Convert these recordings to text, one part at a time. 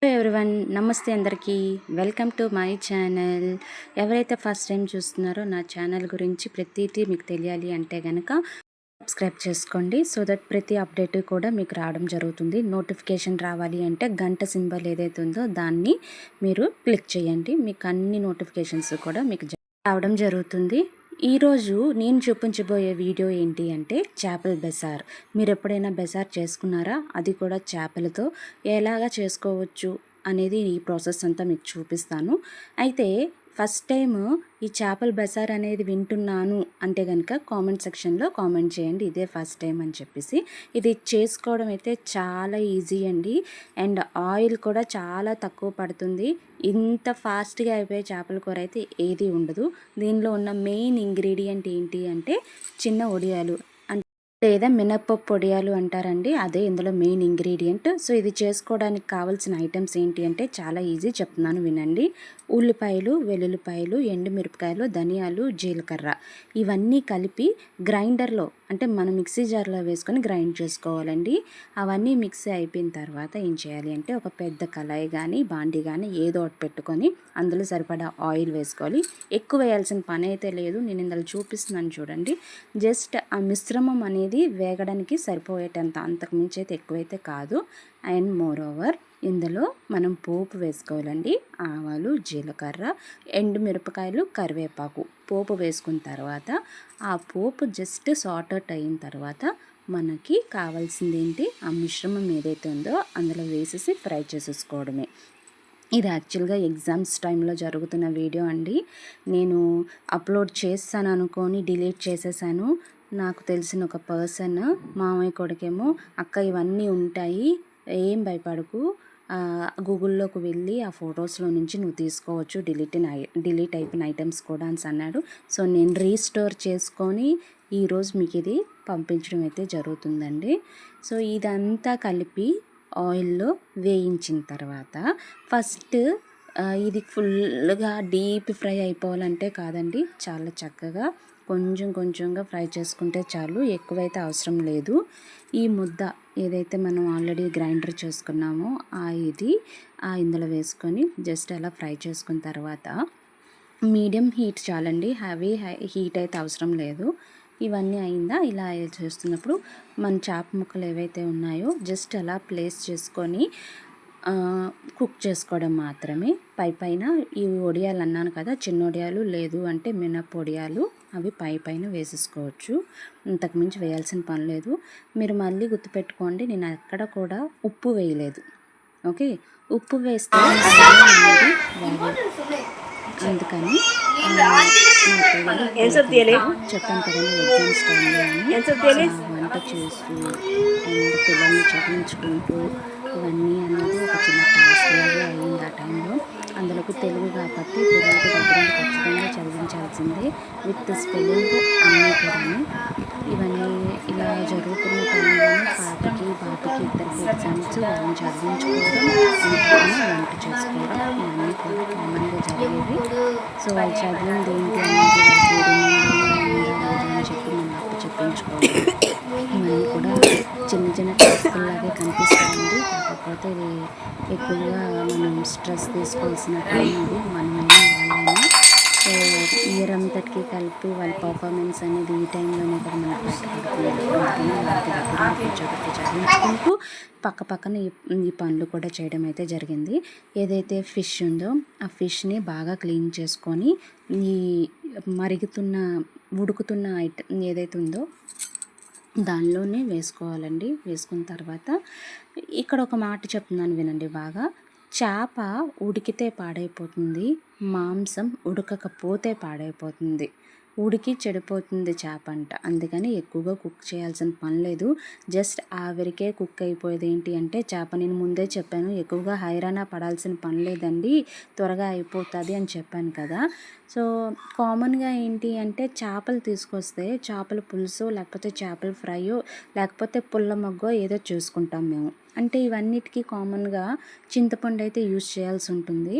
Hello everyone, నమస్తే అందరికీ. Welcome to my channel. ఎవరైతే ఫస్ట్ టైం చూస్తున్నారో నా ఛానల్ గురించి ప్రతిదీ మీకు తెలియాలి అంటే కనుక సబ్స్క్రైబ్ చేసుకోండి. సో దట్ ప్రతి అప్డేట్ కూడా మీకు రావడం జరుగుతుంది. నోటిఫికేషన్ రావాలి అంటే గంట సింబల్ ఏదైతే ఉందో దాన్ని మీరు క్లిక్ చేయండి. మీకు అన్ని నోటిఫికేషన్స్ కూడా మీకు రావడం జరుగుతుంది. ఈరోజు నేను చూపించబోయే వీడియో ఏంటి అంటే చేపల బెసార్. మీరు ఎప్పుడైనా బెసార్ చేసుకున్నారా? అది కూడా చేపలతో ఎలాగా చేసుకోవచ్చు అనేది ఈ ప్రాసెస్ అంతా మీకు చూపిస్తాను. అయితే ఫస్ట్ టైం ఈ చేపల బెసార్ అనేది వింటున్నాను అంటే కనుక కామెంట్ సెక్షన్లో కామెంట్ చేయండి, ఇదే ఫస్ట్ టైం అని చెప్పేసి. ఇది చేసుకోవడం అయితే చాలా ఈజీ అండి. అండ్ ఆయిల్ కూడా చాలా తక్కువ పడుతుంది. ఇంత ఫాస్ట్గా అయిపోయే చేపల కూర అయితే ఏది ఉండదు. దీనిలో ఉన్న మెయిన్ ఇంగ్రీడియంట్ ఏంటి అంటే చిన్న ఒడియాలు లేదా మినప్పప్పు పొడియాలు అంటారండి. అదే ఇందులో మెయిన్ ఇంగ్రీడియంట్. సో ఇది చేసుకోవడానికి కావాల్సిన ఐటమ్స్ ఏంటి అంటే చాలా ఈజీ, చెప్తున్నాను వినండి. ఉల్లిపాయలు, వెల్లుల్లిపాయలు, ఎండుమిరపకాయలు, ధనియాలు, జీలకర్ర ఇవన్నీ కలిపి గ్రైండర్లో అంటే మనం మిక్సీ జార్లో వేసుకొని గ్రైండ్ చేసుకోవాలండి. అవన్నీ మిక్సీ అయిపోయిన తర్వాత ఏం చేయాలి అంటే ఒక పెద్ద కళాయి కానీ బాండి కానీ ఏదో ఒకటి పెట్టుకొని అందులో సరిపడా ఆయిల్ వేసుకోవాలి. ఎక్కువ వేయాల్సిన పని అయితే లేదు, నేను ఇందులో చూపిస్తున్నాను చూడండి. జస్ట్ ఆ మిశ్రమం అనేది వేగడానికి సరిపోయేటంత, అంతకుమించి అయితే ఎక్కువైతే కాదు. అండ్ మోర్ ఓవర్ ఇందులో మనం పోపు వేసుకోవాలండి. ఆవాలు, జీలకర్ర, ఎండుమిరపకాయలు, కరివేపాకు పోపు వేసుకున్న తర్వాత ఆ పోపు జస్ట్ సార్ట్ అయిన తర్వాత మనకి కావాల్సింది ఏంటి, ఆ మిశ్రమం ఏదైతే ఉందో అందులో వేసేసి ఫ్రై చేసేసుకోవడమే. ఇది యాక్చువల్గా ఎగ్జామ్స్ టైంలో జరుగుతున్న వీడియో అండి. నేను అప్లోడ్ చేస్తాను అనుకొని డిలీట్ చేసేసాను. నాకు తెలిసిన ఒక పర్సన్ మామయ్య కొడుకేమో, అక్క ఇవన్నీ ఉంటాయి, ఏం భయపడకు, గూగుల్లోకి వెళ్ళి ఆ ఫొటోస్లో నుంచి నువ్వు తీసుకోవచ్చు, డిలీట్ అయిపోయిన ఐటమ్స్ కూడా అని అన్నాడు. సో నేను రీస్టోర్ చేసుకొని ఈరోజు మీకు ఇది పంపించడం అయితే జరుగుతుందండి. సో ఇదంతా కలిపి ఆయిల్లో వేయించిన తర్వాత ఫస్ట్ ఇది ఫుల్గా డీప్ ఫ్రై అయిపోవాలంటే కాదండి, చాలా చక్కగా కొంచెం కొంచెంగా ఫ్రై చేసుకుంటే చాలు, ఎక్కువైతే అవసరం లేదు. ఈ ముద్ద ఏదైతే మనం ఆల్రెడీ గ్రైండర్ చేసుకున్నామో ఇది ఇందులో వేసుకొని జస్ట్ అలా ఫ్రై చేసుకున్న తర్వాత మీడియం హీట్ చాలండి, హీట్ అయితే అవసరం లేదు. ఇవన్నీ అయిందా, ఇలా చేస్తున్నప్పుడు మన చేప ముక్కలు ఏవైతే ఉన్నాయో జస్ట్ అలా ప్లేస్ చేసుకొని కుక్ చేసుకోవడం మాత్రమే. పైన ఈ వడియాలు అన్నాను కదా, చిన్న వడియాలు లేదు అంటే మినప్పొడియాలు, అవి పైన వేసేసుకోవచ్చు. ఇంతకుమించి వేయాల్సిన పని లేదు. మీరు మళ్ళీ గుర్తుపెట్టుకోండి, నేను ఎక్కడ కూడా ఉప్పు వేయలేదు. ఓకే, ఉప్పు వేస్తే అందుకని చెప్పాను కదండి, ఎగ్జామ్స్ టైంలో వంట చేస్తూ అండ్ పిల్లల్ని చదివించుకుంటూ ఇవన్నీ అనేది ఒక చిన్న టాస్క్ లాగే అయ్యింది ఆ టైంలో. అందులోకి తెలుగు కాబట్టి పిల్లలకి దగ్గర ఖచ్చితంగా చదివించాల్సిందే, విత్ స్పెల్లింగ్ అన్నీ కూడా. ఇవన్నీ ఇలా జరుగుతున్న టైంలోనే పాపకి బాబుకి ఇద్దరికి ఎగ్జామ్స్, వాళ్ళని చదివించుకోవడం ఇంట్లోనే వంట చేసుకోవడం ఇవన్నీ కూడా కామన్గా జరిగేవి. సో వాళ్ళు చదివింది ఏంటి అనేది వాళ్ళకి అని చెప్పి మనం అప్పు చెప్పించుకోవడం, ఇవన్నీ కూడా చిన్న చిన్న టాస్కుల్లాగే కనిపిస్తాయండి. కాకపోతే ఇది ఎక్కువగా మనం స్ట్రెస్ తీసుకోవాల్సిన టైం ఇది, మనమైనా వాళ్ళైనా. సో ఇయర్ అంతటికి కలిపి వాళ్ళ పర్ఫార్మెన్స్ అనేది ఈ టైంలోనే కదా మనకు బయటపడుతుంది. అందుకని వాళ్ళకి దగ్గర కూర్చోబెట్టి చదివించుకుంటూ పక్కన ఈ పనులు కూడా చేయడం అయితే జరిగింది. ఏదైతే ఫిష్ ఉందో ఆ ఫిష్ని బాగా క్లీన్ చేసుకొని ఈ ఉడుకుతున్న ఐటమ్ ఏదైతే ఉందో దానిలోనే వేసుకోవాలండి. వేసుకున్న తర్వాత ఇక్కడ ఒక మాట చెప్తున్నాను వినండి బాగా. చేప ఉడికితే పాడైపోతుంది, మాంసం ఉడకకపోతే పాడైపోతుంది. ఉడికి చెడిపోతుంది చేప అంట. అందుకని ఎక్కువగా కుక్ చేయాల్సిన పని లేదు, జస్ట్ ఆవిరికే కుక్ అయిపోయేది. ఏంటి అంటే చేప, నేను ముందే చెప్పాను ఎక్కువగా హైరానా పడాల్సిన పని లేదండి, త్వరగా అయిపోతుంది అని చెప్పాను కదా. సో కామన్గా ఏంటి అంటే చేపలు తీసుకొస్తే చేపల పులుసు లేకపోతే చేపల ఫ్రైయో లేకపోతే పుల్ల మొగ్గో ఏదో చూసుకుంటాం మేము. అంటే ఇవన్నిటికీ కామన్గా చింతపండు అయితే యూజ్ చేయాల్సి ఉంటుంది,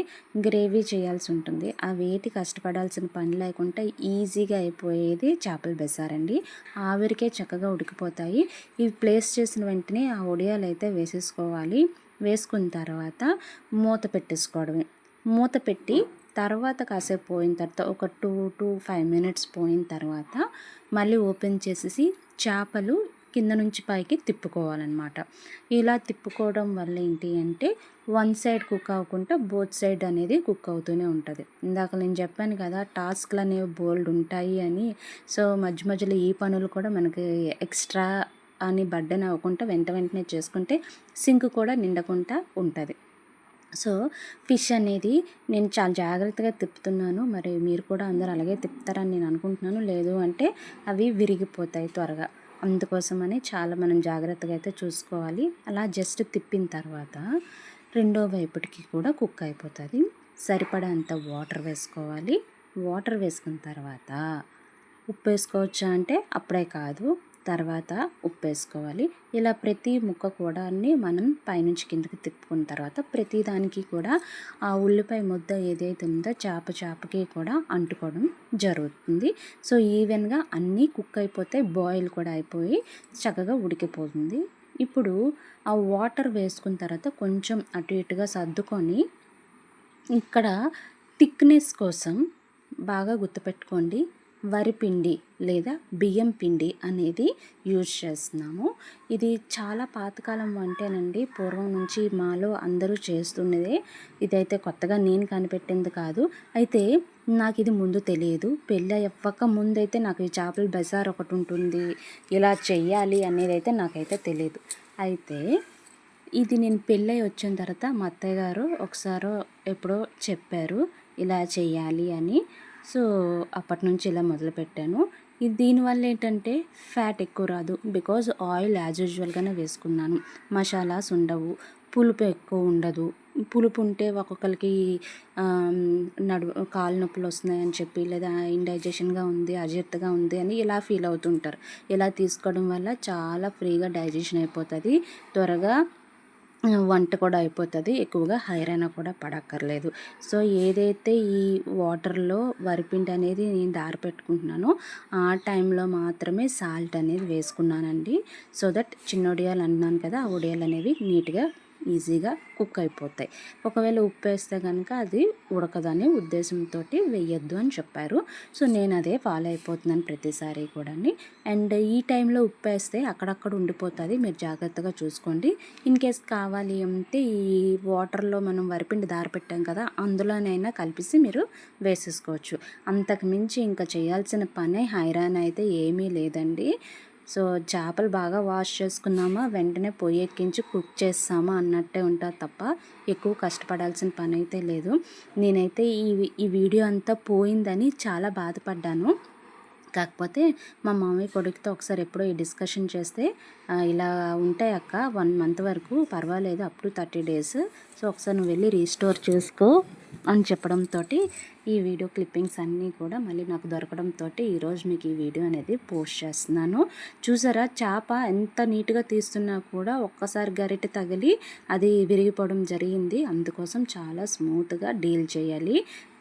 గ్రేవీ చేయాల్సి ఉంటుంది. ఆ వేటి కష్టపడాల్సిన పని లేకుండా ఈజీగా అయిపోయేది చేపల బెసారండి. ఆవిరికే చక్కగా ఉడికిపోతాయి. ఇవి ప్లేస్ చేసిన వెంటనే ఆ వడియాలు అయితే వేసేసుకోవాలి. వేసుకున్న తర్వాత మూత పెట్టేసుకోవడమే. మూత పెట్టి తర్వాత కాసేపు పోయిన తర్వాత ఒక 2 to 5 మినిట్స్ పోయిన తర్వాత మళ్ళీ ఓపెన్ చేసేసి చేపలు కింద నుంచి పైకి తిప్పుకోవాలన్నమాట. ఇలా తిప్పుకోవడం వల్ల ఏంటి అంటే వన్ సైడ్ కుక్ అవ్వకుండా బోత్ సైడ్ అనేది కుక్ అవుతూనే ఉంటుంది. ఇందాక నేను చెప్పాను కదా టాస్క్లు అనేవి బోల్డ్ ఉంటాయి అని. సో మధ్య మధ్యలో ఈ పనులు కూడా మనకి ఎక్స్ట్రా అని బర్డెన్ అవ్వకుండా వెంటనే చేసుకుంటే సింక్ కూడా నిండకుండా ఉంటుంది. సో ఫిష్ అనేది నేను చాలా జాగ్రత్తగా తిప్పుతున్నాను. మరి మీరు కూడా అందరూ అలాగే తిప్పుతారని నేను అనుకుంటున్నాను. లేదు అంటే అవి విరిగిపోతాయి త్వరగా. అందుకోసమని చాలా మనం జాగ్రత్తగా అయితే చూసుకోవాలి. అలా జస్ట్ తిప్పిన తర్వాత రెండో వైపుకి కూడా కుక్ అయిపోతుంది. సరిపడా అంత వాటర్ వేసుకోవాలి. వాటర్ వేసుకున్న తర్వాత ఉప్పు వేసుకోవచ్చా అంటే అప్పుడే కాదు, తర్వాత ఉప్పు వేసుకోవాలి. ఇలా ప్రతి ముక్క కూడా మనం పైనుంచి కిందకి తిప్పుకున్న తర్వాత ప్రతి దానికి కూడా ఆ ఉల్లిపాయ ముద్ద ఏదైతే ఉందో చేపకి కూడా అంటుకోవడం జరుగుతుంది. సో ఈవెన్గా అన్నీ కుక్ అయిపోతే బాయిల్ కూడా అయిపోయి చక్కగా ఉడికిపోతుంది. ఇప్పుడు ఆ వాటర్ వేసుకున్న తర్వాత కొంచెం అటు ఇటుగా సర్దుకొని ఇక్కడ థిక్నెస్ కోసం బాగా గుర్తుపెట్టుకోండి, వరిపిండి లేదా బియ్యం పిండి అనేది యూజ్ చేస్తున్నాము. ఇది చాలా పాతకాలం వంటేనండి. పూర్వం నుంచి మాలో అందరూ చేస్తున్నదే. ఇదైతే కొత్తగా నేను కనిపెట్టింది కాదు. అయితే నాకు ఇది ముందు తెలియదు. పెళ్ళి అవ్వక ముందైతే నాకు ఈ చేపల బజార్ ఒకటి ఉంటుంది, ఇలా చెయ్యాలి అనేది అయితే నాకైతే తెలియదు. అయితే ఇది నేను పెళ్ళై వచ్చిన తర్వాత మా అత్తయ్య గారు ఒకసారి ఎప్పుడో చెప్పారు ఇలా చెయ్యాలి అని. సో అప్పటి నుంచి ఇలా మొదలుపెట్టాను. ఇది దీనివల్ల ఏంటంటే ఫ్యాట్ ఎక్కువ రాదు. బికాజ్ ఆయిల్ యాజ్ యూజువల్గానే వేసుకున్నాను. మసాలాస్ ఉండవు, పులుపు ఎక్కువ ఉండదు. పులుపు ఉంటే ఒక్కొక్కరికి కాలు నొప్పులు వస్తున్నాయని చెప్పి, లేదా ఇండైజెషన్గా ఉంది, అజీర్తిగా ఉంది అని ఇలా ఫీల్ అవుతుంటారు. ఇలా తీసుకోవడం వల్ల చాలా ఫ్రీగా డైజెషన్ అయిపోతుంది, త్వరగా వంట కూడా అయిపోతుంది, ఎక్కువగా ఐరన్ కూడా పడక్కర్లేదు. సో ఏదైతే ఈ వాటర్లో వరిపిండి అనేది నేను దారిపెట్టుకుంటున్నానో ఆ టైంలో మాత్రమే సాల్ట్ అనేది వేసుకున్నానండి. సో దట్ చిన్న వడియాలు అన్నాను కదా, ఆ వడియాలు అనేవి నీట్గా ఈజీగా కుక్ అయిపోతాయి. ఒకవేళ ఉప్పు వేస్తే కనుక అది ఉడకదనే ఉద్దేశంతో వేయొద్దు అని చెప్పారు. సో నేను అదే ఫాలో అయిపోతున్నాను ప్రతిసారి కూడా. అండ్ ఈ టైంలో ఉప్పు వేస్తే అక్కడక్కడ ఉండిపోతుంది, మీరు జాగ్రత్తగా చూసుకోండి. ఇన్ కేస్ కావాలి అంటే ఈ వాటర్లో మనం వరిపిండి దారిపెట్టాం కదా, అందులోనైనా కలిపేసి మీరు వేసేసుకోవచ్చు. అంతకు మించి ఇంకా చేయాల్సిన పని హైరాన్ అయితే ఏమీ లేదండి. సో చేపలు బాగా వాష్ చేసుకున్నామా వెంటనే పొయ్యి ఎక్కించి కుక్ చేస్తామా అన్నట్టే ఉంటుంది తప్ప ఎక్కువ కష్టపడాల్సిన పని అయితే లేదు. నేనైతే ఈ వీడియో అంతా పోయిందని చాలా బాధపడ్డాను. కాకపోతే మా మామయ్య కొడుకుతో ఒకసారి ఎప్పుడో ఈ డిస్కషన్ చేస్తే ఇలా ఉంటాయి అక్క 1 మంత్ వరకు పర్వాలేదు, అప్ టు 30 days, సో ఒకసారి నువ్వు వెళ్ళి రీస్టోర్ చేసుకో అని చెప్పడంతో ఈ వీడియో క్లిప్పింగ్స్ అన్నీ కూడా మళ్ళీ నాకు దొరకడంతో ఈరోజు మీకు ఈ వీడియో అనేది పోస్ట్ చేస్తున్నాను. చూసారా చేప ఎంత నీట్గా తీస్తున్నా కూడా ఒక్కసారి గరిటె తగిలి అది విరిగిపోవడం జరిగింది. అందుకోసం చాలా స్మూత్గా డీల్ చేయాలి.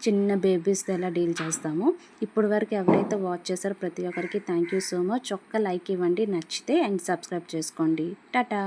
చిన్న బేబీస్తో ఎలా డీల్ చేస్తామో. ఇప్పుడు వరకు ఎవరైతే వాచ్ చేశారో ప్రతి ఒక్కరికి థ్యాంక్ యూ సో మచ్. ఒక్క లైక్ ఇవ్వండి నచ్చితే, అండ్ సబ్స్క్రైబ్ చేసుకోండి. టాటా.